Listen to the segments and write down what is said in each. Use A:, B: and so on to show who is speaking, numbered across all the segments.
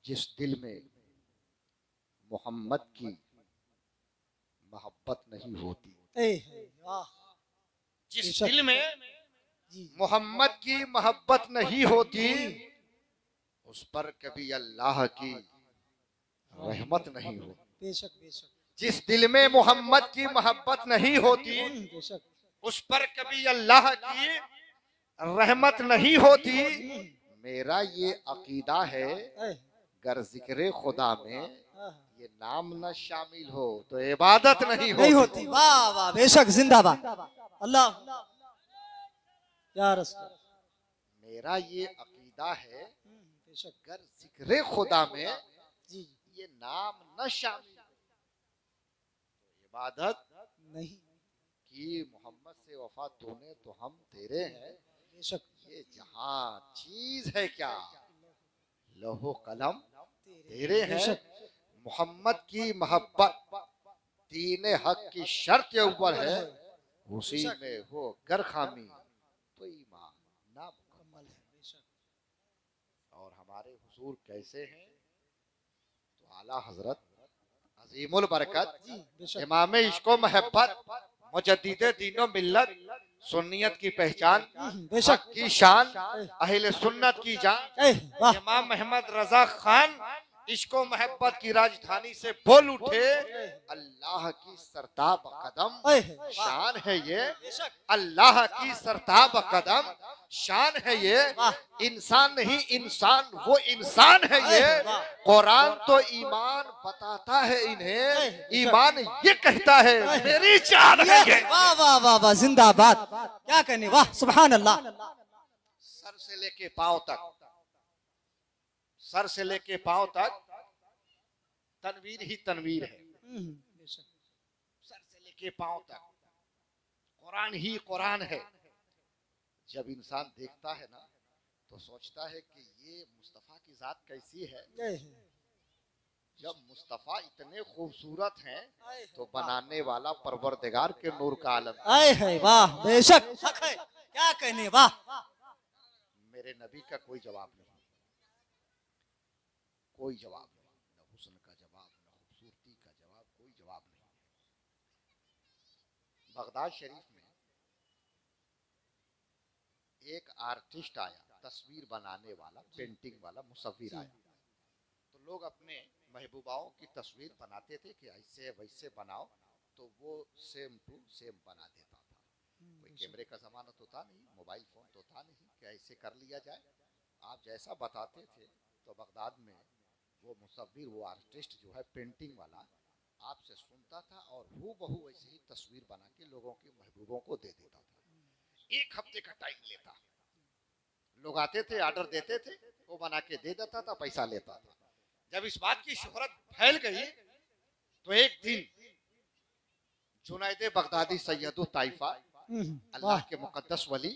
A: जिस दिल में मोहम्मद की मोहब्बत नहीं होती, जिस दिल में मोहम्मद की मोहब्बत नहीं होती, उस पर कभी अल्लाह की रहमत नहीं होती।
B: बेशक बेशक।
A: जिस दिल में मोहम्मद की मोहब्बत नहीं होती, उस पर कभी अल्लाह की रहमत नहीं होती। मेरा ये अकीदा है, गर जिक्र खुदा में ये नाम न शामिल हो तो इबादत नहीं होती।
B: वाह वाह, बेशक, जिंदाबाद अल्लाह या रसूल।
A: मेरा ये अकीदा है, गर जिक्र खुदा में ये नाम न शामिल हो तो इबादत
B: नहीं
A: की। मोहम्मद से वफा तूने तो हम तेरे हैं।
B: बेशक।
A: ये जहां चीज है क्या, लौहो कलम तेरे हैं। मोहम्मद की मोहब्बत दीन हक की शर्त अव्वल है, उसी में हो गर खामी तो ईमान ना मुकम्मल है। और हमारे हुजूर कैसे हैं, तो आला हजरत अजीमुल बरकत इमाम इश्को महब्बत मुजद्दिद दीनो मिल्लत सुन्नियत की पहचान, हक की शान, अहले सुन्नत की जान, इमाम मोहम्मद रजा खान इश्को मोहब्बत की राजधानी से बोल उठे, अल्लाह की सरताब कदम शान है ये, अल्लाह की सरताब कदम शान है ये। इंसान नहीं इंसान वो इंसान है ये। कुरान तो ईमान बताता है इन्हें, ईमान ये कहता है मेरी जान है ये।
B: वाह वाह वाह वाह, जिंदाबाद, क्या कहने, वाह सुभान अल्लाह।
A: सर से लेके पांव तक, सर से लेके पांव तक तनवीर ही तनवीर है। सर से लेके पांव तक कुरान ही कुरान है। जब इंसान देखता है ना तो सोचता है कि ये मुस्तफा की जात कैसी है। जब मुस्तफा इतने खूबसूरत हैं तो बनाने वाला परवरदिगार के नूर का आलम
B: है। वाह बेशक, क्या कहने, वाह।
A: मेरे नबी का कोई जवाब नहीं, कोई जवाब नहीं, न हुस्न का जवाब, न खूबसूरती का जवाब, कोई जवाब नहीं। बगदाद शरीफ में एक आर्टिस्ट आया, तस्वीर बनाने वाला, पेंटिंग वाला, मुसव्विर आया। तो लोग अपने महबूबाओं की तस्वीर बनाते थे कि ऐसे वैसे बनाओ, तो वो सेम टू सेम बना देता था। कोई कैमरे का जमाना तो था नहीं, मोबाइल फोन तो था नहीं कि ऐसे कर लिया जाए। आप जैसा बताते थे तो बगदाद में वो मुसव्विर, वो आर्टिस्ट जो है पेंटिंग वाला, आपसे सुनता था और हूबहू वैसे ही तस्वीर बना के लोगों की महबूबों को दे देता था। 1 हफ्ते का टाइम लेता। लोग आते थे, ऑर्डर देते थे, वो बना के दे देता था, पैसा लेता था। जब इस बात की शोहरत फैल गई तो एक दिन जुनैद बगदादी सैयदु ताइफा, अल्लाह के मुकद्दस वली,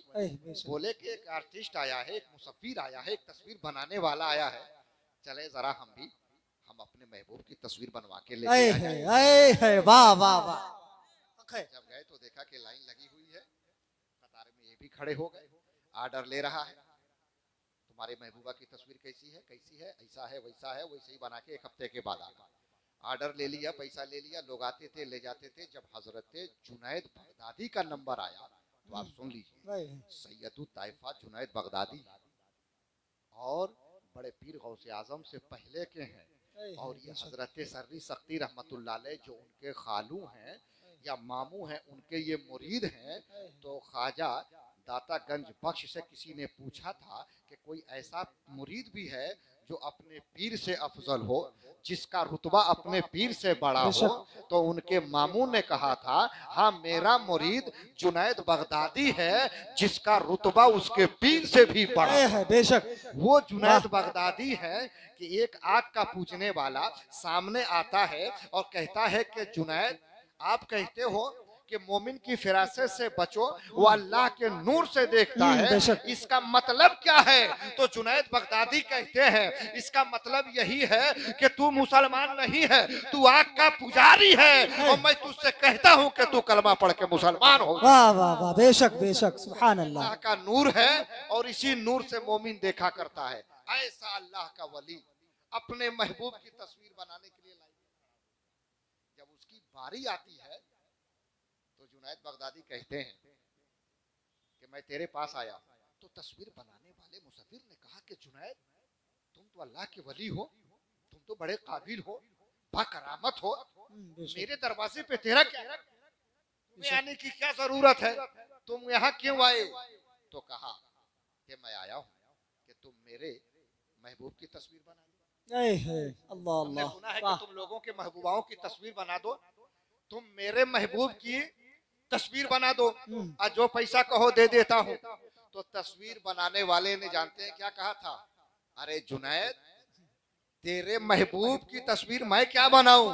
A: बोले कि एक आर्टिस्ट आया है, एक मुसव्विर आया है, एक तस्वीर बनाने वाला आया है, चले जरा हम अपने महबूब की तस्वीर बनवा के लेके आए।
B: वाह वाह वाह।
A: जब गए तो देखा कि लाइन लगी हुई है, कतार में ये भी खड़े हो गए, ऑर्डर ले रहा है, तुम्हारे महबूबा की तस्वीर कैसी है, कैसी है, ऐसा है वैसा है, वैसे ही बना के 1 हफ्ते के बाद आगा। ऑर्डर ले लिया, पैसा ले लिया, लोग आते थे, ले जाते थे। जब हजरत जुनैद बगदादी का नंबर आया तो आप सुन लीजिए, सैयदु ताइफा जुनैद बगदादी और बड़े पीर गौसे आजम से पहले के हैं, और ये हजरत सर्री सख्ती रहमतुल्लाह अलैह जो उनके खालू हैं या मामू हैं, उनके ये मुरीद हैं। तो ख्वाजा दातागंज बख्श से किसी ने पूछा था कि कोई ऐसा मुरीद भी है जो अपने पीर से अफजल हो, जिसका रुतबा अपने पीर से बड़ा हो। तो उनके मामू ने कहा था, हाँ मेरा मुरीद जुनैद बगदादी है, जिसका रुतबा उसके पीर से भी बड़ा है।
B: बेशक।
A: वो जुनैद बगदादी है कि एक आग का पूजने वाला सामने आता है और कहता है कि जुनैद, आप कहते हो कि मोमिन की फिरासत से बचो, वो अल्लाह के नूर से देखता है, इसका मतलब क्या है? तो जुनैद बगदादी कहते हैं, इसका मतलब यही है कि तू मुसलमान नहीं है, तू आग का पुजारी है, और मैं तुझसे कहता हूँ कि तू कलमा पढ़ के मुसलमान हो।
B: वाह वाह वाह, बेशक बेशक, सुभान अल्लाह।
A: अल्लाह का नूर है और इसी नूर से मोमिन देखा करता है। ऐसा अल्लाह का वली, अपने महबूब की तस्वीर बनाने के लिए लाई। जब उसकी बारी आती है तो जुनैद बगदादी कहते हैं कि मैं तेरे पास आया तो तस्वीर बनाने वाले मुसव्विर ने कहा कि जुनैद, तुम तो अल्लाह के वली हो, तुम तो बड़े काबिल हो, बाकरामत हो, मेरे दरवाजे पे तेरा क्या, तुम्हें आने की क्या जरूरत है, तुम यहाँ क्यों आए? तो कहा कि मैं आया हूँ कि तुम मेरे महबूब की तस्वीर बना दो।
B: अल्लाह
A: हमने
B: अल्लाह,
A: सुना है कि तुम लोगों के महबूबाओं की तस्वीर बना दो, तुम मेरे महबूब की तस्वीर बना दो और जो पैसा कहो दे देता हूँ। तो तस्वीर बनाने वाले ने जानते हैं क्या कहा था? अरे जुनैद, तेरे महबूब की तस्वीर मैं क्या बनाऊं?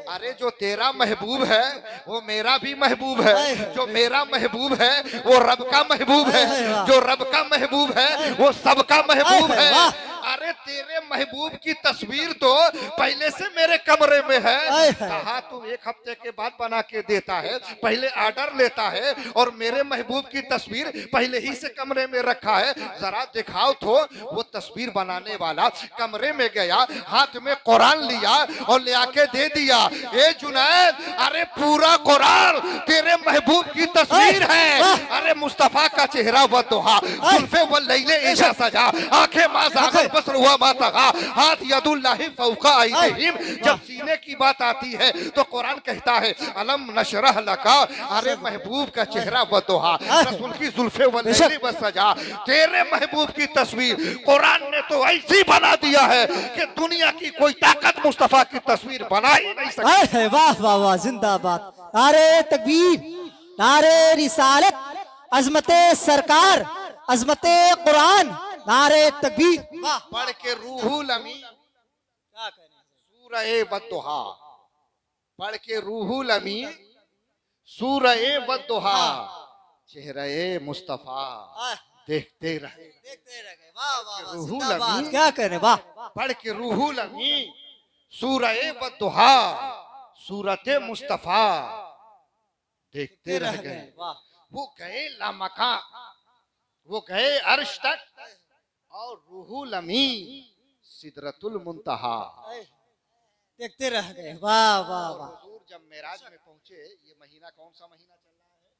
A: अरे जो तेरा महबूब है वो मेरा भी महबूब है, जो मेरा महबूब है वो रब का महबूब है, जो रब का महबूब है वो सबका महबूब है। अरे तेरे महबूब की तस्वीर तो पहले से मेरे कमरे में है, कहा तुम एक हफ्ते के बाद बना के देता है, पहले ऑर्डर लेता है और मेरे महबूब की तस्वीर पहले ही से कमरे में रखा है, जरा दिखाओ तो। वो तस्वीर बनाने वाला कमरे में गया, हाथ में कुरान लिया और ले आके दे दिया। ए जुनैद, अरे पूरा कुरान तेरे महबूब की तस्वीर है। अरे मुस्तफा का चेहरा व दुहा, जुल्फे व लैले इशा सजा, आंखें माज़ागल बसर हुआ मा तगा, हाथ यदुल्लाहि फौका ऐदिहिम। जब सीने की बात आती है तो कुरान कहता है अलम नशरह लका। अरे महबूब का चेहरा व दुहा, रसूल की जुल्फे व लैले व सजा, तेरे महबूब की तस्वीर कुरान ने तो ऐसी बना दिया है कि दुनिया की कोई ताकत मुस्तफा की तस्वीर बना ही नहीं सकती।
B: वाह वाह वाह, जिंदाबाद, नारे तकबीर, नारे रिसालत, अजमते सरकार, अजमते कुरान, नारे तकबीर।
A: पढ़ के रूहुल अमीन सूरह वद्दुहा, पढ़ के रूहुल अमीन सूरह वद्दुहा, चेहरे मुस्तफा देखते रहे। रूहुल अमीन,
B: क्या कहने, वाह,
A: पढ़ के रूहुल अमीन सूरह वद्दुहा, सूरत मुस्तफा देखते रह गए। वो गए लामका, वो गए अर्श तक और रूहुल अमीन सिदरतुल मुंतहा
B: देखते रह गए। वाह वाह वाह।
A: हुजूर जब मेराज में पहुंचे, ये महीना कौन सा महीना चल रहा है?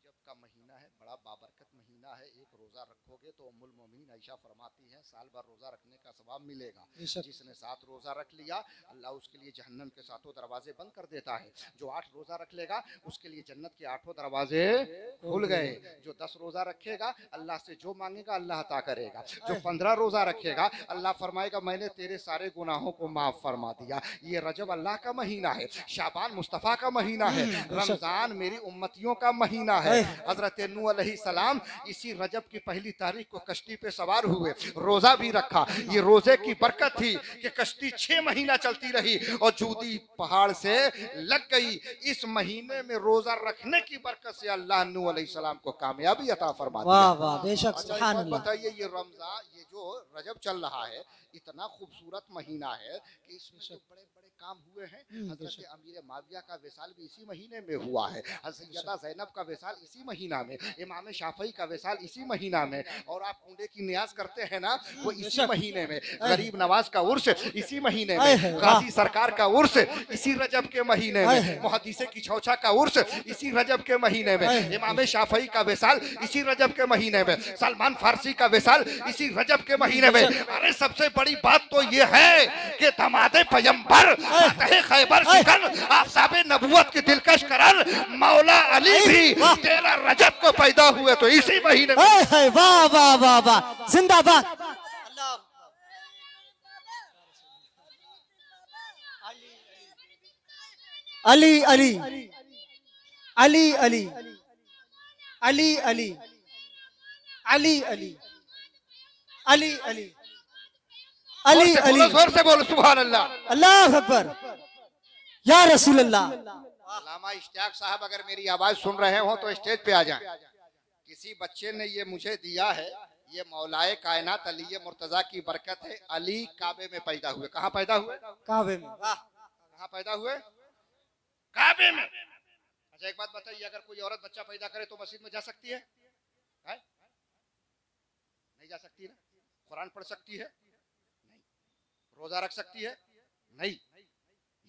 A: रजब का महीना है, बड़ा बाबरकत महीना है। एक रोजा रखोगे तो उम्मुल मोमिनीन आयशा फरमाती हैं साल भर रोजा रखने का सवाब मिलेगा। जिसने 7 रोजा रख लिया अल्लाह उसके लिए जहन्नम के 7 दरवाजे बंद कर देता है। जो 8 रोजा रख लेगा उसके लिए जन्नत के 8 दरवाजे खुल गए। जो 10 रोजा रखेगा अल्लाह से जो मांगेगा अल्लाह अता करेगा। जो 15 रोजा रखेगा अल्लाह फरमाएगा मैंने तेरे सारे गुनाहों को माफ फरमा दिया। ये रजब अल्लाह का महीना है, शाबान मुस्तफ़ा का महीना है, रमजान मेरी उम्मतियों का महीना है। हजरत नूह अलैहिस्सलाम इसी रजब की पहली तारीख को कश्ती पे सवार हुए, रोजा भी रखा। ये रोजे की बरकत थी कि कश्ती 6 महीना चलती रही और जूदी पहाड़ से लग गई। इस महीने में रोजा रखने की बरकत से अल्लाह नूह अलैहिस्सलाम को कामयाबी अता फरमा दिया।
B: वाह वाह, बेशक, सुभान अल्लाह।
A: बताइए ये रमजान, ये जो रजब चल रहा है, इतना खूबसूरत महीना है कि इसमें तो बड़े बड़े काम हुए हैं। हजरत अमीर माविया का विसाल भी इसी महीने में हुआ है, सैयदा ज़ैनब का विसाल इसी महीना में, इमाम शाफई का विसाल इसी महीना में, और आप कुंडे की नियाज करते हैं ना वो इसी महीने में, गरीब नवाज का उर्स इसी महीने में, गाजी सरकार का उर्स इसी रजब के महीने में, मुहद्दिसे की छौछा का उर्स इसी रजब के महीने में, इमाम शाफई का विसाल इसी रजब के महीने में, सलमान फारसी का विसाल इसी रजब के महीने में। अरे सबसे बड़ी बात तो ये है कि दमादे पैगंबर खैबर शिकन आफताबे नबुवत की दिलकश करन मौला अली भी 13 रजब को पैदा हुए तो इसी महीने में।
B: वाह वाह वाह वाह, जिंदाबाद। अली अली अली अली अली अली अली अली अली अली अली अली,
A: जोर से बोलो सुभान अल्लाह,
B: अल्लाह अकबर, या रसूल अल्लाह।
A: अल्लामा इश्तियाक साहब अगर मेरी आवाज सुन रहे हो तो स्टेज पे आ जाएं। किसी बच्चे ने ये मुझे दिया है, ये मौलाए कायनात अली मुर्तजा की बरकत है। अली काबे में पैदा हुए। कहाँ पैदा हुए?
B: काबे में।
A: कहाँ पैदा हुए? काबे में। अच्छा एक बात बताइए, अगर कोई औरत बच्चा पैदा करे तो मस्जिद में जा सकती है? नहीं जा सकती ना? कुरान पढ़ सकती है? रोजा रख सकती है? नहीं।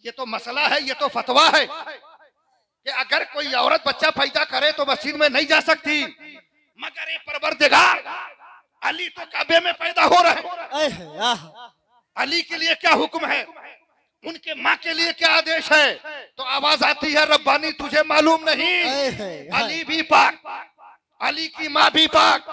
A: ये तो मसला है, ये तो फतवा है कि अगर कोई औरत बच्चा पैदा करे तो मस्जिद में नहीं जा सकती, मगर ये परवरदिगार अली तो काबे में पैदा हो रहे हैं, अली के लिए क्या हुक्म है, उनके माँ के लिए क्या आदेश है? तो आवाज आती है रब्बानी तुझे मालूम नहीं, अली भी पाक, अली की माँ भी पाक,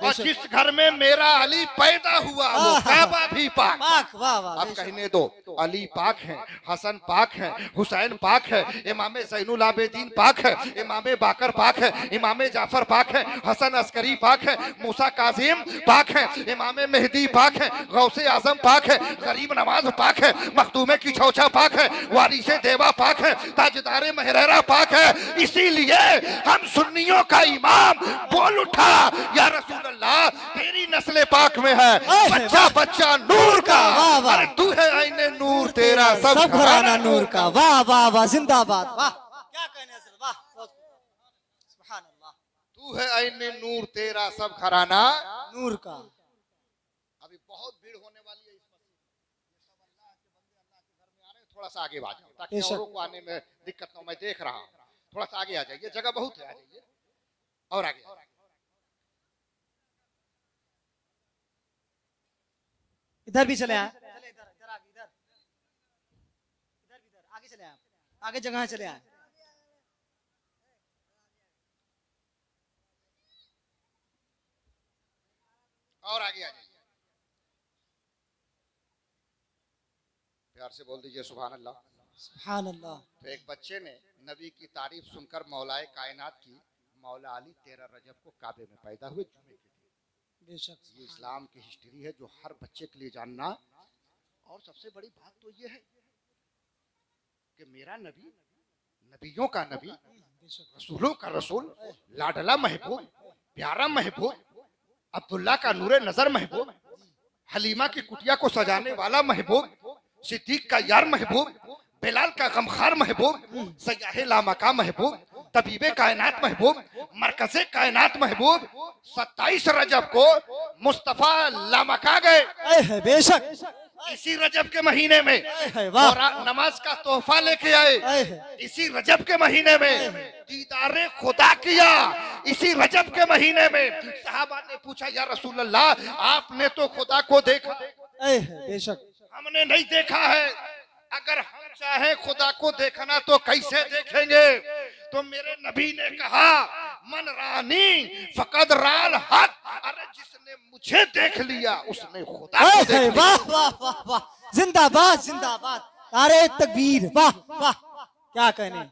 A: और जिस घर में मेरा अली पैदा हुआ वो काबा भी पाक। अब कहने दो, अली पाक है, हसन पाक है, हुसैन पाक है, इमाम ज़ैनुल आबिदीन पाक है, इमाम बाकर पाक है, इमाम जाफर पाक है, हसन अस्करी पाक है, मूसा काजिम पाक है, इमाम मेहदी पाक है, गौसे आजम पाक है, गरीब नवाज पाक है, मखदूमे की छौछा पाक है, वारिसे देवा पाक है, ताजदारे महरेरा पाक है। इसीलिए हम सुन्नियों का इमाम बोल उठा, या रसूल अल्लाह तेरी नस्ल पाक में है बच्चा बच्चा नूर का, अरे तू है आईने नूर तेरा सब घराना
B: नूर का। वाह वाह वाह, जिंदाबाद, वाह क्या कहने, वाह सुभान अल्लाह।
A: तू है आईने नूर तेरा सब घराना
B: नूर का।
A: अभी बहुत भीड़ होने वाली है इस मस्जिद में, सब अल्लाह के बंदे अल्लाह के घर में आ रहे हैं, थोड़ा सा आगे आ जाओ ताकि औरों को आने में दिक्कत ना हो। मैं देख रहा हूँ, थोड़ा सा आगे आ जाइए, जगह बहुत है, आ जाइए और आगे।
B: इधर भी चले आए, इधर इधर इधर इधर आगे चले आए, आगे जगह चले आए।
A: और आगे आ जाइए, प्यार से बोल दीजिए सुभान अल्लाह।
B: सुभान अल्लाह।
A: तो एक बच्चे ने नबी की तारीफ सुनकर मौलाए कायनात की, मौला अली 13 रजब को काबे में पैदा हुए जुमे के दिन।
B: बेशक
A: ये इस्लाम की हिस्ट्री है जो हर बच्चे के लिए जानना। और सबसे बड़ी बात तो ये है कि मेरा नबी नबियों का नबी, रसूलों का रसूल, लाडला महबूब, प्यारा महबूब, अब्दुल्ला का नूरे नजर महबूब, हलीमा की कुटिया को सजाने वाला महबूब, सिद्दीक का यार महबूब, बिलाल का गमखार महबूब, सयाहे लामका महबूब, तबीबे कायनात महबूब, मरकज़े कायनात महबूब, 27 रजब को मुस्तफा लामका गए।
B: बेशक
A: इसी रजब के महीने में, और नमाज का तोहफा लेके आए इसी रजब के महीने में, दीदारे खुदा किया इसी रजब के महीने में। सहाबा ने पूछा या रसूल अल्लाह आपने तो खुदा को देखा?
B: बेशक
A: हमने नहीं देखा है, अगर हम चाहे खुदा को देखना तो कैसे देखेंगे? तो मेरे नबी ने कहा मन रानी फकद राल हक, अरे जिसने मुझे देख लिया उसने खुदा को देख लिया।
B: वाह वाह वाह वाह, जिंदाबाद जिंदाबाद, अरे तकबीर, वाह वाह क्या कहने।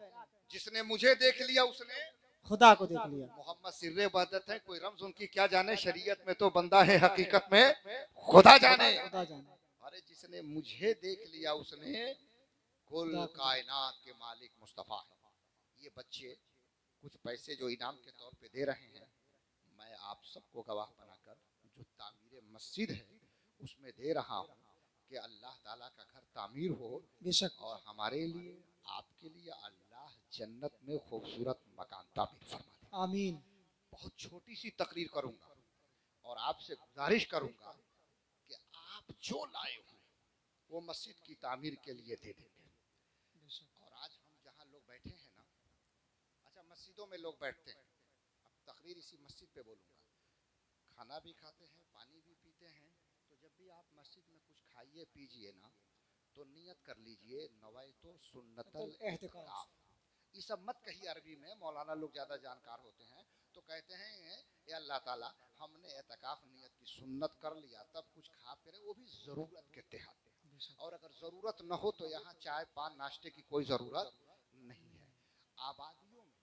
A: जिसने मुझे देख लिया उसने
B: खुदा को देख लिया।
A: मोहम्मद सिर्रे बदत है, कोई रम्ज उनकी क्या जाने, शरीयत में तो बंदा है, हकीकत में खुदा जाने। अरे जिसने मुझे देख लिया उसने कुल कायनात के मालिक मुस्तफा है। ये बच्चे कुछ पैसे जो इनाम के तौर पे दे रहे हैं, मैं आप सबको गवाह बनाकर जो तामीर मस्जिद है उसमें दे रहा हूँ कि अल्लाह ताला का घर तामीर हो,
B: बेशक, और
A: हमारे लिए आपके लिए अल्लाह जन्नत में खूबसूरत मकान तामीर फरमा दे।
B: आमीन।
A: बहुत छोटी सी तकरीर करूंगा और आपसे गुजारिश करूंगा कि आप जो लाए हो वो मस्जिद की तामीर के लिए दे देंगे। और आज हम जहाँ लोग बैठे हैं ना, अच्छा मस्जिदों में लोग बैठते हैं, अब तकरीर इसी मस्जिद पे बोलूँगा, खाना भी खाते हैं पानी भी पीते हैं, तो जब भी आप मस्जिद में कुछ खाइए पीजिए ना तो नियत कर लीजिए नवाइतो सुन्नतल एहतिकाफ। ये सब मत कहिए अरबी में, मौलाना लोग ज़्यादा जानकार होते हैं तो कहते हैं ये अल्लाह ताला हमने एहतिकाफ नियत की सुन्नत कर लिया तब कुछ खा फिर, वो भी ज़रूरत के तहत। और अगर ज़रूरत न हो तो यहाँ चाय पान नाश्ते की कोई ज़रूरत नहीं है। आबादियों में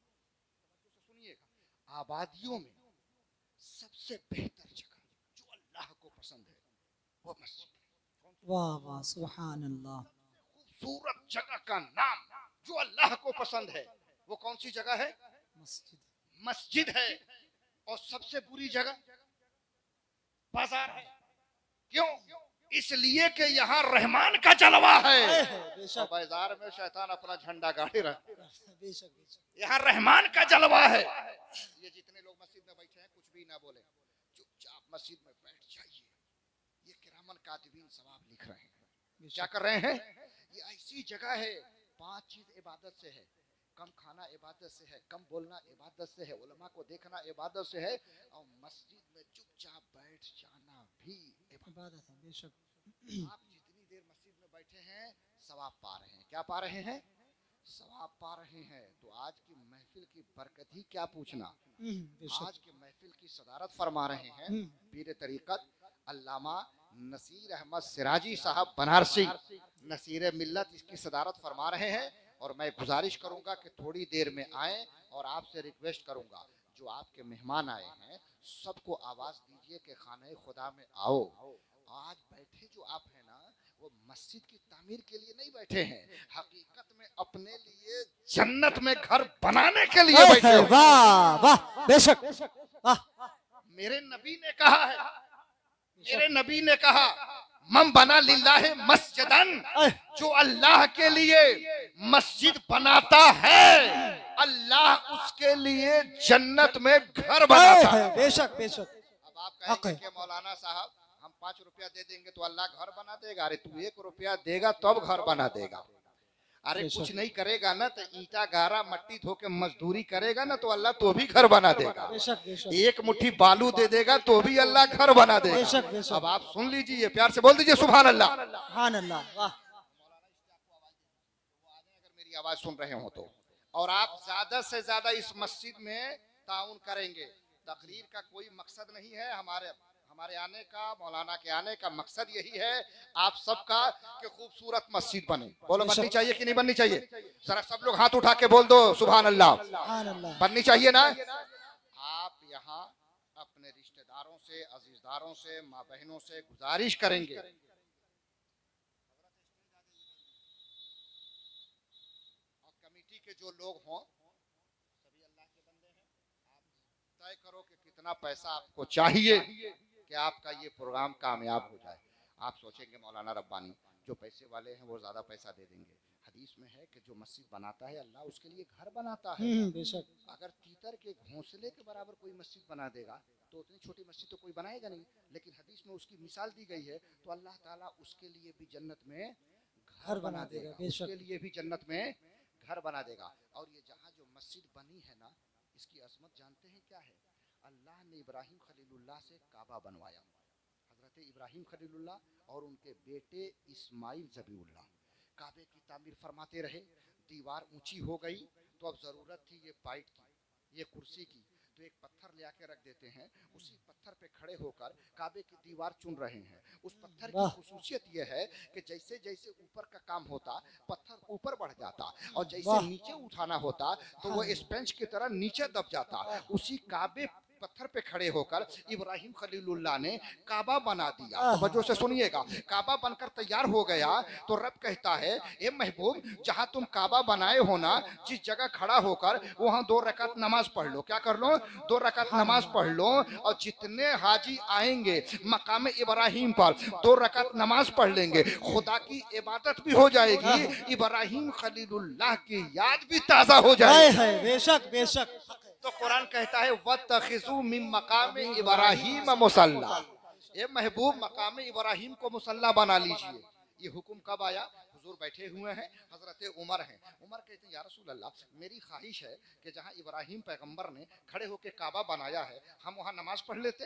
A: सुनिएगा, आबादियों में सबसे बेहतर जगह जो अल्लाह को पसंद है वो मस्जिद है।
B: वाह वाह सुभान अल्लाह।
A: खूबसूरत जगह का नाम जो अल्लाह को पसंद है वो कौन सी जगह है?
B: मस्जिद।
A: मस्जिद है। और सबसे बुरी जगह बाजार है। क्यों? इसलिए कि यहाँ रहमान का जलवा है। बाजार में शैतान अपना झंडा गाड़े रहा, यहाँ रहमान का जलवा है। ये जितने लोग मस्जिद में बैठे हैं कुछ भी ना बोले, चुपचाप मस्जिद में बैठ जाइए। ये किरामन कातिबीन सवाब लिख रहे हैं। क्या कर रहे हैं? ये ऐसी जगह है, 5 चीज इबादत से है। कम खाना इबादत से है, कम बोलना इबादत से है, उलमा को देखना इबादत से है, और मस्जिद में चुपचाप बैठ जाना भी इबादत है।
B: बेशक।
A: आप जितनी देर मस्जिद में बैठे हैं सवाब पा रहे हैं। क्या पा रहे हैं? सवाब पा रहे हैं। तो आज की महफिल की बरकत ही क्या पूछना। आज की महफिल की सदारत फरमा रहे हैं पीर तरीकत अल्लामा नसीर अहमद सिराजी साहब बनारसी, नसीर मिल्लत, इसकी सदारत फरमा रहे हैं। और मैं गुजारिश करूंगा कि थोड़ी देर में आए, और आपसे रिक्वेस्ट करूंगा जो आपके मेहमान आए हैं सबको आवाज दीजिए कि खाने खुदा में आओ। आज बैठे जो आप हैं ना, वो मस्जिद की तामीर के लिए नहीं बैठे हैं, हकीकत में अपने लिए जन्नत में घर बनाने के लिए बैठे हैं।
B: वाह वाह, बेशक।
A: मेरे नबी ने कहा है, मेरे नबी ने कहा, मन बना लिल्लाह मस्जिदन, जो अल्लाह के लिए मस्जिद बनाता है अल्लाह उसके लिए जन्नत में घर बनाता है।
B: बेशक बेशक।
A: अब आप कहेंगे कि मौलाना साहब हम 5 रुपया दे देंगे तो अल्लाह घर बना देगा। अरे तू 1 रुपया देगा तब घर बना देगा। अरे कुछ नहीं करेगा ना तो ईटा गारा मट्टी धो के मजदूरी करेगा ना तो अल्लाह तो भी घर बना देगा। एक मुट्ठी बालू दे देगा तो भी अल्लाह घर बना देगा। अब आप सुन लीजिए, प्यार से बोल दीजिए सुभान अल्लाह।
B: सुभान अल्लाह। वाह।
A: अगर मेरी आवाज सुन रहे हो तो, और आप ज्यादा से ज्यादा इस मस्जिद में ताउन करेंगे। तकरीर का कोई मकसद नहीं है, हमारे आने का, मौलाना के आने का मकसद यही है आप सबका कि खूबसूरत मस्जिद बने। बोलो बननी चाहिए कि नहीं बननी चाहिए? जरा सब लोग हाथ उठा के बोल दो सुभान अल्लाह। बननी चाहिए ना। आप यहाँ अपने रिश्तेदारों से, अजीजदारों से, माँ बहनों से गुजारिश करेंगे, और कमेटी के जो लोग हों सभी अल्लाह के बंदे हैं, आप तय करो कि कितना पैसा आपको चाहिए कि आपका ये प्रोग्राम कामयाब हो जाए। आप सोचेंगे मौलाना रब्बानी जो पैसे वाले हैं वो ज्यादा पैसा दे देंगे। हदीस में है कि जो मस्जिद बनाता है अल्लाह उसके लिए घर बनाता है।
B: बेशक।
A: अगर तीतर के घोंसले के बराबर कोई मस्जिद बना देगा तो उतनी छोटी मस्जिद तो कोई बनाएगा नहीं, लेकिन हदीस में उसकी मिसाल दी गई है तो अल्लाह ताला उसके लिए भी जन्नत में घर बना देगा, उसके लिए भी जन्नत में घर बना देगा। और ये जहाँ जो मस्जिद बनी है ना, इसकी अजमत जानते हैं क्या है? अल्लाह ने इब्राहिम खलीलुल्लाह से काबा बनवाया। हजरत इब्राहिम खलीलुल्लाह और उनके बेटे इस्माइल ज़बीउल्लाह काबे की तामीर फरमाते रहे। दीवार ऊंची हो गई तो अब जरूरत थी ये पाइट की, ये कुर्सी की, तो एक पत्थर ले आके रख देते हैं, उसी पत्थर पे खड़े होकर काबे की दीवार चुन रहे हैं। उस पत्थर की खुसूसियत यह है कि जैसे जैसे ऊपर का काम होता पत्थर ऊपर बढ़ जाता, और जैसे नीचे उठाना होता तो वो स्पंज की तरह नीचे दब जाता। उसी काबे पत्थर पे खड़े होकर इब्राहिम खलीलुल्लाह ने काबा बना दिया। तवज्जो से सुनिएगा, काबा बनकर तैयार हो गया तो रब कहता है ए महबूब जहां तुम काबा बनाए हो ना, जिस जगह खड़ा होकर वहां 2 रकात नमाज पढ़ लो। क्या कर लो? 2 रकात नमाज पढ़ लो। और जितने हाजी आएंगे मकाम इब्राहिम पर 2 रकात नमाज पढ़ लेंगे, खुदा की इबादत भी हो जाएगी, इब्राहिम खलीलुल्लाह की याद भी ताजा हो जाएगी।
B: बेशक बेशक।
A: तो कुरान कहता है वत्तखिज़ू मिन मकाम इब्राहिम मुसल्ला, ये महबूब मकाम इब्राहिम को मुसल्ला बना लीजिए। ये हुक्म कब आया? हुजूर बैठे हुए हैं, हजरत उमर हैं। उमर कहते हैं या रसूल अल्लाह, मेरी ख्वाहिश है कि जहाँ इब्राहिम पैगंबर ने खड़े होकर काबा बनाया है हम वहाँ नमाज पढ़ लेते,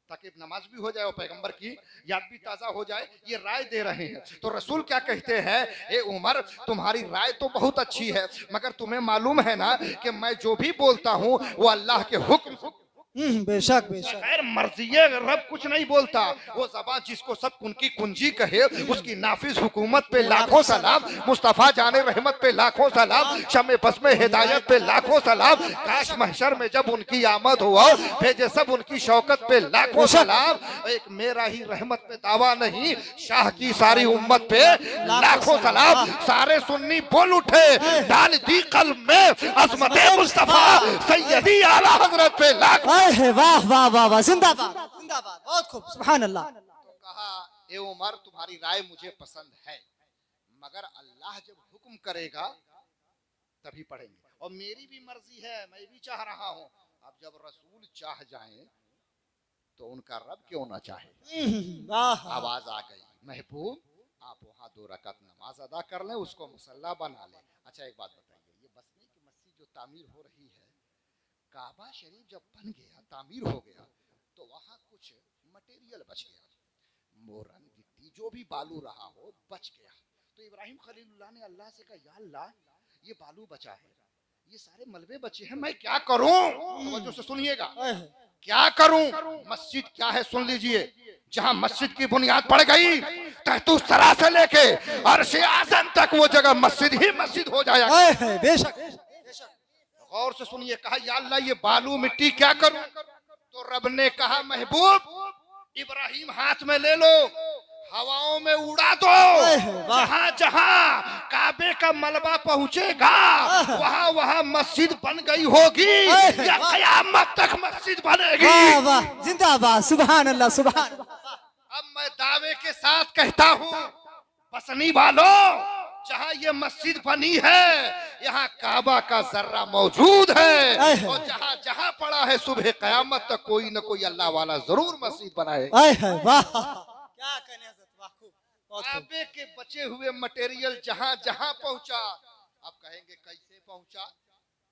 A: ताकि नमाज भी हो जाए और पैगंबर की याद भी ताजा हो जाए। ये राय दे रहे हैं। तो रसूल क्या कहते हैं? ए उमर तुम्हारी राय तो बहुत अच्छी है, मगर तुम्हें मालूम है ना कि मैं जो भी बोलता हूँ वो अल्लाह के हुक्म
B: बेशक बेशक।
A: खैर मर्जी रब कुछ नहीं बोलता। वो ज़बान जिसको सब उनकी कुंजी कहे उसकी नाफिज हुकूमत पे लाखों सलाम, मुस्तफ़ा जाने रहमत पे लाखों सलाम, शमे बस में हिदायत पे लाखों सलाम। काश महशर में जब उनकी आमद हुआ भेजे सब उनकी शौकत पे लाखों सलाम। एक मेरा ही रहमत पे दावा नहीं, शाह की सारी उम्मत पे लाखों सलाम। सारे सुन्नी बोल उठे डाल दी कल्ब में अज़मत मुस्तफ़ा सैयदी आला हजरत पे लाखों।
B: वाह वाह वाह वाह, जिंदाबाद जिंदाबाद, बहुत खूब, सुभान अल्लाह।
A: तो कहा ए उमर तुम्हारी राय मुझे पसंद है, मगर अल्लाह जब हुक्म करेगा तभी पढ़ेंगे, और मेरी भी मर्जी है, मैं भी चाह रहा हूँ। अब जब रसूल चाह जाएं तो उनका रब क्यों ना चाहे। आवाज आ गई महबूब आप आप वहाँ 2 रकात नमाज अदा कर लें, उसको मुसल्ला बना लें। अच्छा एक बात बताइए, ये बसनी की मस्जिद जो तामीर हो रही है, काबा शरीफ जब बन गया, तामीर हो गया, तो वहाँ कुछ मटेरियल बच गया, मोरन गिट्टी जो भी बालू रहा हो बच गया। तो इब्राहिम खलीलुल्लाह ने अल्लाह से कहा, या अल्लाह ये बालू बचा है, ये सारे मलबे बचे हैं, मैं क्या करूं? तवज्जो से सुनिएगा, क्या करूं? मस्जिद क्या है सुन लीजिए, जहां मस्जिद की बुनियाद पड़ गई, तहतुस सरा से लेके अर्श आज़म तक वो जगह मस्जिद ही मस्जिद हो जाएगा।
B: बेशक
A: गौर से सुनिए, कहा या अल्लाह ये बालू मिट्टी क्या करूं? तो रब ने कहा, महबूब इब्राहिम हाथ में ले लो, हवाओं में उड़ा दो, जहां जहां काबे का मलबा पहुंचेगा वहां वहां मस्जिद बन गई होगी, या कयामत तक मस्जिद बनेगी।
B: जिंदाबाद, सुभान अल्लाह, सुभान।
A: अब मैं दावे के साथ कहता हूँ, बसनी वालों, जहाँ ये मस्जिद बनी है यहाँ काबा का जर्रा मौजूद है, और जहाँ जहाँ पड़ा है सुबह कयामत तक कोई न कोई अल्लाह वाला जरूर मस्जिद बनाए।
B: क्या कहने
A: काबे के बचे हुए मटेरियल जहाँ जहाँ पहुँचा, अब कहेंगे कैसे पहुँचा?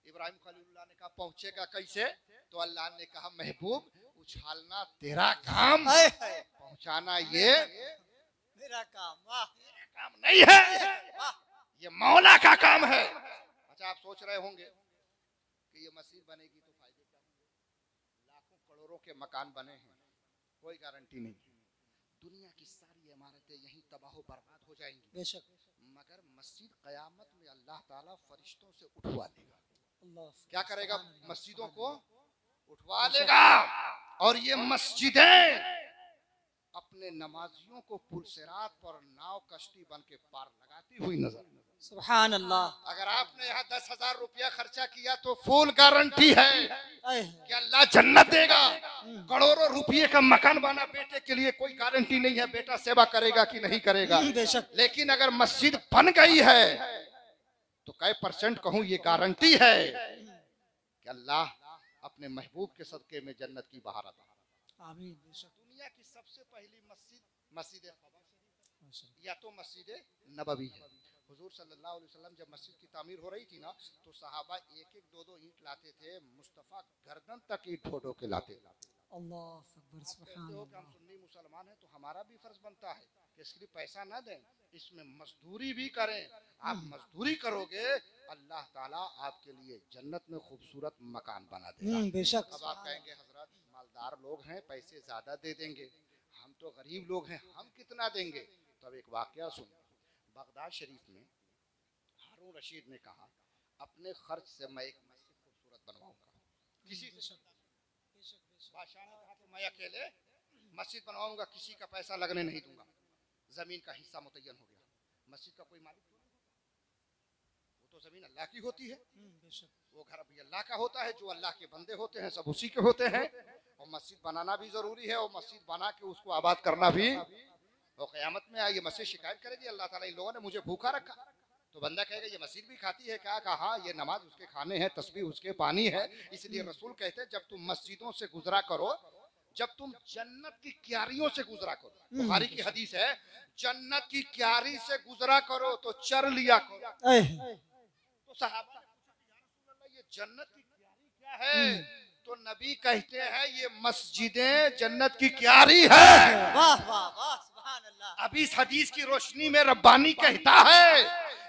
A: इब्राहिम खलीलुल्लाह ने कहा पहुँचेगा कैसे? तो अल्लाह ने कहा, महबूब उछालना तेरा काम, पहुँचाना ये
B: मेरा काम
A: नहीं है, ये मौला का काम है। अच्छा आप सोच रहे होंगे कि ये मस्जिद बनेगी तो फायदे क्या होंगे? लाखों करोड़ों के मकान बने हैं, कोई गारंटी नहीं, दुनिया की सारी इमारतें यहीं तबाह बर्बाद हो जाएंगी।
B: बेशक,
A: मगर मस्जिद कयामत में अल्लाह ताला फरिश्तों से उठवा लेगा। क्या करेगा? मस्जिदों को उठवा लेगा, और ये मस्जिदें अपने नमाजियों को पुलसिरात पर नाव कश्ती बन के पार लगाती हुई नजर।
B: सुभान अल्लाह।
A: अगर आपने यहाँ 10,000 रुपया खर्चा किया तो फुल गारंटी है कि अल्लाह जन्नत देगा। करोड़ों रुपये का मकान बना बेटे के लिए, कोई गारंटी नहीं है बेटा सेवा करेगा कि नहीं करेगा। लेकिन अगर मस्जिद बन गई है तो कई % कहूँ ये गारंटी है कि अल्लाह अपने महबूब के सदके में जन्नत की बहार अता।
B: आमीन।
A: दुनिया की सबसे पहली मस्जिद या तो मस्जिद नबवी है। हुजूर सल्लल्लाहु अलैहि वसल्लम जब मस्जिद की तामीर हो रही थी ना, तो सहाबा 1-1, 2-2 ईंट लाते थे, मुस्तफा गर्दन तक ईंट ढो के लाते। अल्लाह अकबर, सुभान अल्लाह। हम सुन्नी मुसलमान हैं तो हमारा भी फर्ज बनता है कि इसके लिए पैसा ना दें, इसमें मजदूरी भी करें। आप मजदूरी करोगे, अल्लाह ताला आपके लिए जन्नत में खूबसूरत मकान बना देगा।
B: बेशक।
A: अब आप कहेंगे हजरत मालदार लोग हैं, पैसे ज्यादा दे देंगे, हम तो गरीब लोग हैं, हम कितना देंगे? तब एक वाकया सुनिए। बगदाद शरीफ में हारून रशीद ने कहा, अपने खर्च से मैं एक मस्जिद खूबसूरत बनवाऊंगा, किसी बादशाह ने कहा कि मैं अकेले मस्जिद बनवाऊंगा, किसी का पैसा लगने नहीं दूंगा। जमीन का हिस्सा मुतय्यन हो गया, मस्जिद का कोई मालिक नहीं, वो तो जमीन अल्लाह की होती है, वो घर भी अल्लाह का होता है, जो अल्लाह के बंदे होते हैं सब उसी के होते हैं। और मस्जिद बनाना भी जरूरी है, और मस्जिद बना के उसको आबाद करना भी। और क़यामत में ये मस्जिद शिकायत करेगी, अल्लाह ताला इन लोगों ने मुझे भूखा रखा। तो बंदा कहेगा ये मस्जिद भी खाती है क्या? कहा ये नमाज उसके खाने हैं, तस्बीह उसके पानी है। इसलिए रसूल कहते हैं जब तुम मस्जिदों से गुजरा करो, जब तुम जन्नत की क्यारियों से गुजरा करो, बुखारी की हदीस है, जन्नत की क्यारी से गुजरा करो तो चर लिया करो। तो सहाबा ये जन्नत की क्यारी क्या है? तो नबी कहते हैं ये मस्जिदें जन्नत की क्यारी है।
B: वाह वाह वाह, सुभान अल्लाह।
A: अब इस हदीस की रोशनी में रब्बानी कहता है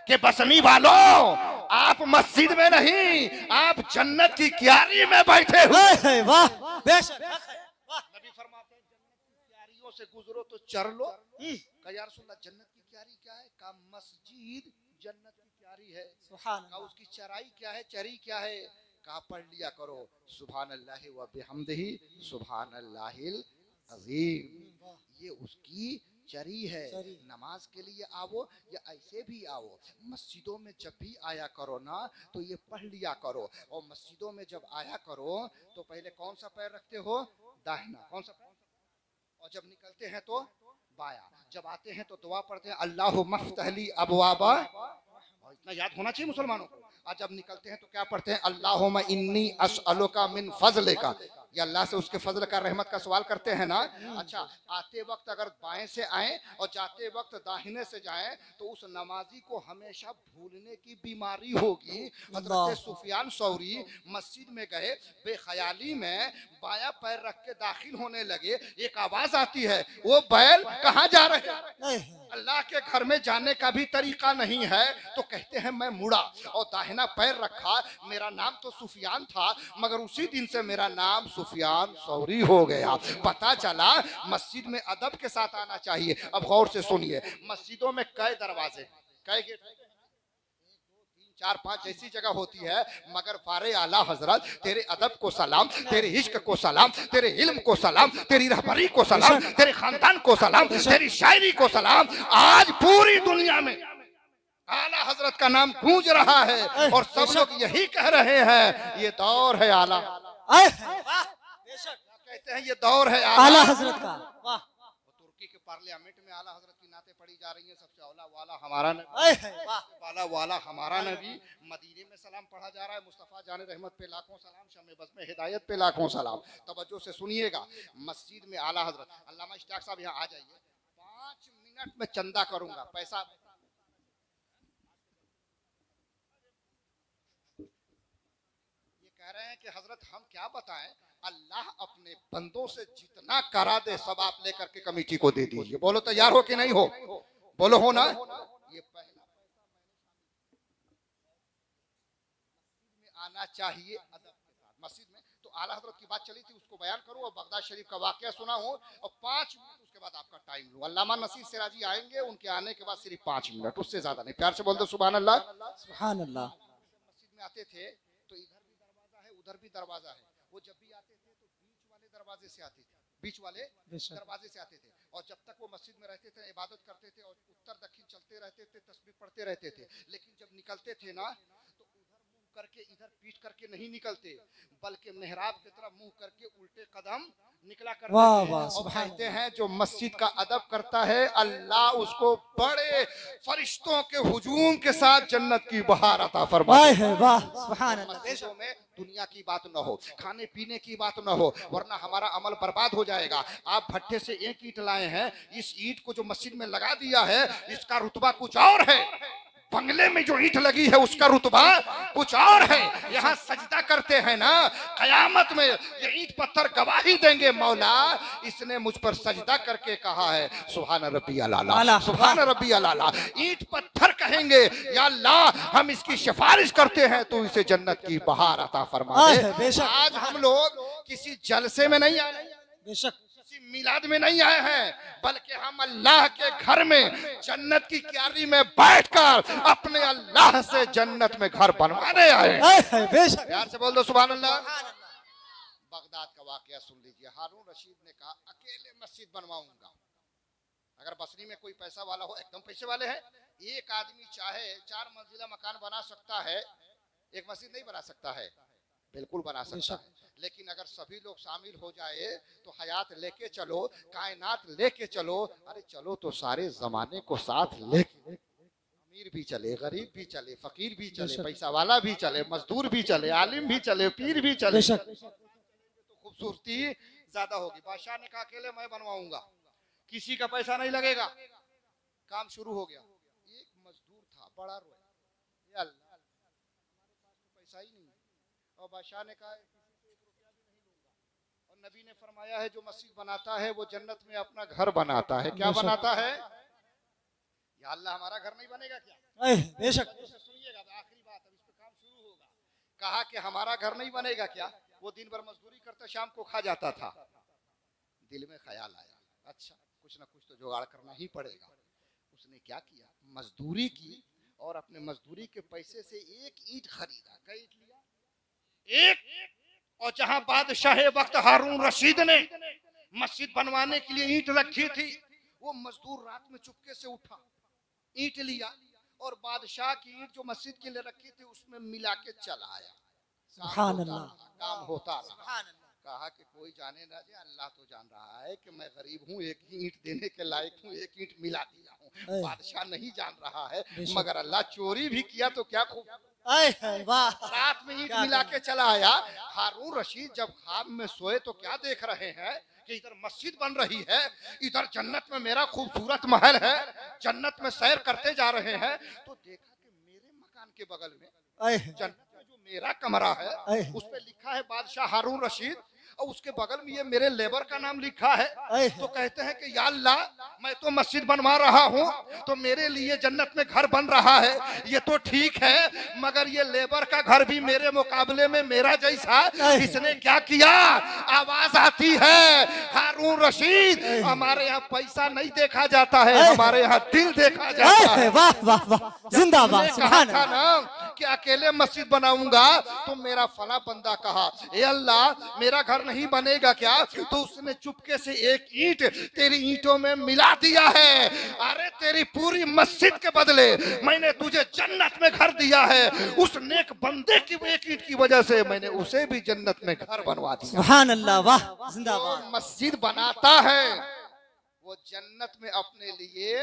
A: कि बसनी वालों, आप मस्जिद में नहीं, आप जन्नत की क्यारी में बैठे हुए।
B: वाह, बेशक।
A: नबी फरमाते हैं जन्नत की क्यारियों से गुजरो तो चर लो। कहा या रसूल अल्लाह जन्नत की क्यारी क्या है? कहा मस्जिद जन्नत की क्यारी है। कहा उसकी चराई क्या है, चरी क्या है? कहा पढ़ लिया करो सुभान अल्लाह व बिहम्दिही सुभान अल्लाहिल अज़ीम। ये उसकी चरी है। नमाज के लिए आओ या ऐसे भी आओ, मस्जिदों में जब भी आया करो ना तो ये पढ़ लिया करो। और मस्जिदों में जब आया करो तो पहले कौन सा पैर रखते हो? दाहिना। कौन सा? और जब निकलते हैं तो बाया। जब आते हैं तो दुआ पढ़ते हैं अल्लाहु मफ्तहली अबवाबा और इतना याद होना चाहिए मुसलमानों को। आज जब निकलते हैं तो क्या पढ़ते हैं, अल्लाहुम्मा इन्नी अस्अलुका मिन फज़लिका, ये अल्लाह से उसके फजल का रहमत का सवाल करते हैं ना। अच्छा, आते वक्त अगर बाएं से आए और जाते वक्त दाहिने से जाएं तो उस नमाजी को हमेशा भूलने की बीमारी होगी। हजरत सुफियान सौरी मस्जिद में गए, बेख्याली में बायां पैर रख के दाखिल होने लगे, एक आवाज आती है, वो बैल कहाँ जा रहे हैं? अल्लाह के घर में जाने का भी तरीका नहीं है। तो कहते हैं मैं मुड़ा और दाहिना पैर रखा, मेरा नाम तो सुफियान था मगर उसी दिन से मेरा नाम सुफियान सौरी हो गया। पता चला मस्जिद में अदब के साथ आना चाहिए। अब गौर से सुनिए, मस्जिदों में कई दरवाजे, कई गेट, 4 5 ऐसी जगह होती है, मगर फारे आला हजरत तेरे अदब को सलाम, तेरे इश्क को सलाम, तेरे इल्म को सलाम, तेरी रहबरी को सलाम, तेरे खानदान को सलाम, तेरी शायरी को सलाम। आज पूरी दुनिया में आला हजरत का नाम गूंज रहा है और सब लोग यही कह रहे हैं, ये दौर है आला, कहते हैं ये दौर है
B: आला हजरत का। वाह,
A: तुर्की के पार्लियामेंट में आला हजरत की नाते पड़ी जा रही है। सबसे औला वाला हमारा नबी, वाला वाला हमारा नबी। मदीने में सलाम पढ़ा जा रहा है, मुस्तफा जाने रहमत पे लाखों सलाम, शमे बस में हिदायत पे लाखों सलाम। तवज्जो से सुनिएगा, मस्जिद में आला हजरत, अल्लामा इश्तियाक साहब यहाँ आ जाइए, 5 मिनट में चंदा करूंगा, पैसा कह रहे हैं कि हजरत हम क्या बताएं, अल्लाह अपने बंदों से जितना करा दे सब आप लेकर के कमेटी को दे दीजिए। बोलो तैयार हो कि नहीं हो? बोलो हो ना। ये पहला में आना चाहिए अदब के साथ मस्जिद में। तो आला हजरत की बात चली थी, उसको बयान करूं और बगदाद शरीफ का वाकया सुना हो और 5 मिनट उसके बाद आपका टाइम लूं। अल्लामा नसीर सिराजी आएंगे, उनके आने के बाद सिर्फ 5 मिनट, उससे ज्यादा नहीं। प्यार से बोल दो सुभान अल्लाह,
B: सुभान अल्लाह।
A: मस्जिद में आते थे तो इधर भी दरवाजा है, उधर भी दरवाजा है। वो जब भी आते थे तो बीच वाले दरवाजे से आते थे, बीच वाले दरवाजे से आते थे। और जब तक वो मस्जिद में रहते थे, इबादत करते थे और उत्तर दक्षिण चलते रहते थे, तस्बीह पढ़ते रहते थे। लेकिन जब निकलते थे ना तो उधर मुंह करके, इधर पीठ करके नहीं निकलते, बल्कि मेहराब की तरफ मुंह करके उल्टे कदम निकला करते थे। और कहते हैं जो मस्जिद का अदब करता है, अल्लाह उसको बड़े फरिश्तों के हुजूम के साथ जन्नत की बहार अता फरमाता है। मस्जिदों में दुनिया की बात न हो, खाने पीने की बात न हो, वरना हमारा अमल बर्बाद हो जाएगा। आप भट्टे से एक ईंट लाए हैं, इस ईंट को जो मस्जिद में लगा दिया है, इसका रुतबा कुछ और है। बंगले में जो ईंट लगी है उसका रुतबा कुछ और है। यहाँ सजदा करते हैं ना, कयामत में ये ईंट पत्थर गवाही देंगे, मौला इसने मुझ पर सजदा करके कहा है सुभान रब्बी अला, सुभान रब्बी अला। ईंट पत्थर कहेंगे, या अल्लाह हम इसकी सिफारिश करते हैं तो इसे जन्नत की बहार अता फरमा दे। आज हम लोग किसी जलसे में नहीं आए, बेशक मिलाद में नहीं आए हैं, बल्कि हम अल्लाह के घर में जन्नत की क्यारी में बैठकर अपने अल्लाह से जन्नत में घर बनवाने आए हैं। प्यार से बोल दो सुभान अल्लाह। बगदाद का वाकया सुन लीजिए। हारून रशीद ने कहा अकेले मस्जिद बनवाऊंगा। अगर बसरी में कोई पैसा वाला हो, एकदम पैसे वाले हैं, एक आदमी चाहे 4 मंजिला मकान बना सकता है, एक मस्जिद नहीं बना सकता है? बिल्कुल बना सकता है। लेकिन अगर सभी लोग शामिल हो जाए तो हयात लेके चलो, कायनात लेके चलो, अरे चलो तो सारे जमाने को साथ लेके, अमीर भी चले, गरीब भी चले, फकीर भी चले, पैसा वाला भी चले, मजदूर भी चले, आलिम भी चले, पीर भी चले, तो खूबसूरती ज्यादा होगी। बादशाह ने कहा अकेले मैं बनवाऊंगा, किसी का पैसा नहीं लगेगा। काम शुरू हो गया। एक मजदूर था, बड़ा रोया, या अल्लाह हमारे पास तो पैसा ही नहीं। और बादशाह ने कहा नबी ने फरमाया है जो मस्जिद बनाता है वो जन्नत में अपना घर बनाता है। क्या बनाता है? या अल्लाह हमारा घर नहीं बनेगा क्या? बेशक। सुनिएगा आखिरी बात, अब इस पे काम शुरू होगा। कहा कि हमारा घर नहीं बनेगा क्या? वो दिन भर मजदूरी करता, शाम को खा जाता था। दिल में ख्याल आया, अच्छा कुछ ना कुछ तो जुगाड़ करना ही पड़ेगा। उसने क्या किया? मजदूरी की और अपने मजदूरी के पैसे से एक ईंट खरीदा। कई ईंट लिया? एक। और जहां बादशाह वक्त हारून रशीद ने मस्जिद बनवाने के लिए ईंट रखी थी, वो मजदूर रात में चुपके से उठा, ईंट लिया और बादशाह की ईंट जो मस्जिद के लिए रखी थी उसमें मिला के चला आया। काम होता रहा। कहा कि कोई जाने ना जाए, अल्लाह तो जान रहा है कि मैं गरीब हूँ, एक ही ईंट देने के लायक हूँ, एक ईंट मिला दिया हूँ। बादशाह नहीं जान रहा है, मगर अल्लाह चोरी भी किया तो क्या खूब,
B: वाह
A: रात में ईंट मिला के चला आया। हारून रशीद जब ख्वाब में सोए तो क्या देख रहे हैं कि इधर मस्जिद बन रही है, इधर जन्नत में मेरा खूबसूरत महल है, जन्नत में सैर करते जा रहे हैं। तो देखा कि मेरे मकान के बगल में जन्नत में जो मेरा कमरा है उस पे लिखा है बादशाह हारून रशीद, और उसके बगल में ये मेरे लेबर का नाम लिखा है। तो कहते हैं कि या अल्लाह, मैं तो मस्जिद बनवा रहा हूँ, तो मेरे लिए जन्नत में घर बन रहा है, ये तो ठीक है, मगर ये लेबर का घर भी मेरे मुकाबले में मेरा जैसा, इसने क्या किया? आवाज आती है, हारून रशीद, हमारे यहाँ पैसा नहीं देखा जाता है, हमारे यहाँ दिल देखा जाता है।
B: वाह वाह वाह, जिंदाबाद।
A: कहा था ना कि अकेले मस्जिद बनाऊंगा, तो मेरा फला बंदा कहा, ए अल्लाह मेरा घर नहीं बनेगा क्या? तो उसने चुपके से एक ईंट तेरी ईंटों में मिला दिया है। अरे तेरी पूरी मस्जिद के बदले मैंने तुझे जन्नत में घर दिया है, उस नेक बंदे की एक ईंट की वजह से मैंने उसे भी जन्नत में घर बनवा दिया।
B: सुभान अल्लाह, वाह जिंदाबाद।
A: मस्जिद बनाता है वो जन्नत में अपने लिए